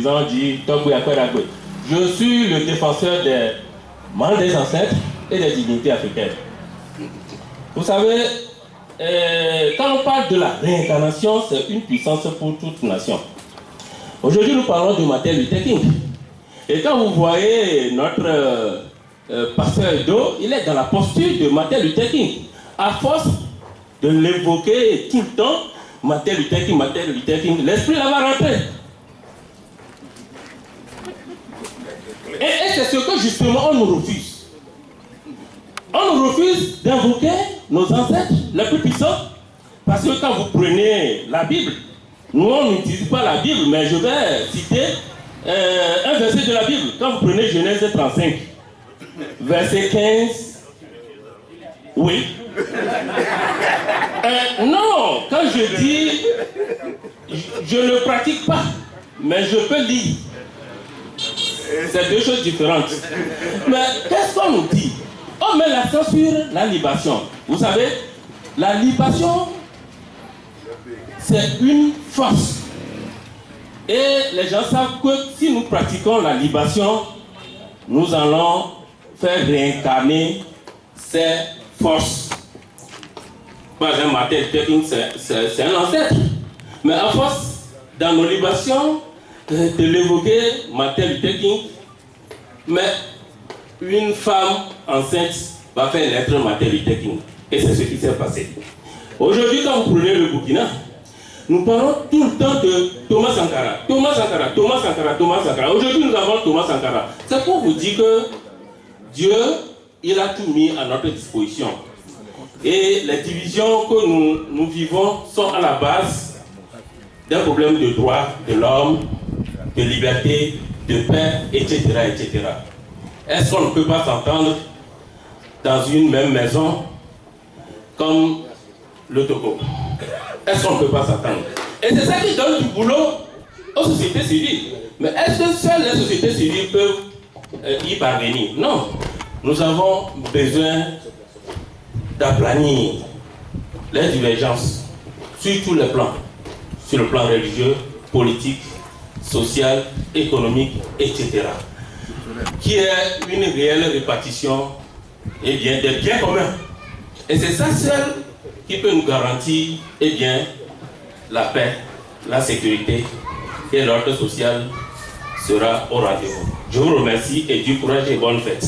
soi-disant dit je suis le défenseur des mal des ancêtres et des dignités africaines. Vous savez, quand on parle de la réincarnation, c'est une puissance pour toute nation. Aujourd'hui, nous parlons de Martin Luther King. Et quand vous voyez notre pasteur Edo, il est dans la posture de Martin Luther King. À force de l'évoquer tout le temps, Martin Luther King, l'esprit là va rentrer. Et c'est ce que justement on nous refuse. On nous refuse d'invoquer nos ancêtres les plus puissants. Parce que quand vous prenez la Bible, nous on n'utilise pas la Bible, mais je vais citer un verset de la Bible. Quand vous prenez Genèse 35, verset 15, oui. Non, quand je dis, je ne pratique pas, mais je peux lire. C'est deux choses différentes. Mais qu'est-ce qu'on nous dit? On met l'accent sur la libation. Vous savez, la libation, c'est une force. Et les gens savent que si nous pratiquons la libation, nous allons faire réincarner ces forces. Par exemple, Martin Luther King, c'est un ancêtre. Mais à force, dans nos libations, de l'évoquer, Martin Luther King, mais une femme enceinte va faire naître Martin Luther King. Et c'est ce qui s'est passé. Aujourd'hui, quand vous prenez le Burkina, nous parlons tout le temps de Thomas Sankara. Thomas Sankara, Thomas Sankara, Thomas Sankara. Aujourd'hui, nous avons Thomas Sankara. C'est pour vous dire que Dieu, il a tout mis à notre disposition. Et les divisions que nous vivons sont à la base d'un problème de droit de l'homme, de liberté, de paix, etc., etc. Est-ce qu'on ne peut pas s'entendre dans une même maison comme le Togo? Est-ce qu'on ne peut pas s'entendre? Et c'est ça qui donne du boulot aux sociétés civiles. Mais est-ce que seules les sociétés civiles peuvent y parvenir? Non. Nous avons besoin d'aplanir les divergences sur tous les plans. Sur le plan religieux, politique, social, économique, etc. Qui est une réelle répartition des biens communs. Et c'est ça seul qui peut nous garantir la paix, la sécurité et l'ordre social sera au rendez-vous. Je vous remercie et du courage et bonne fête.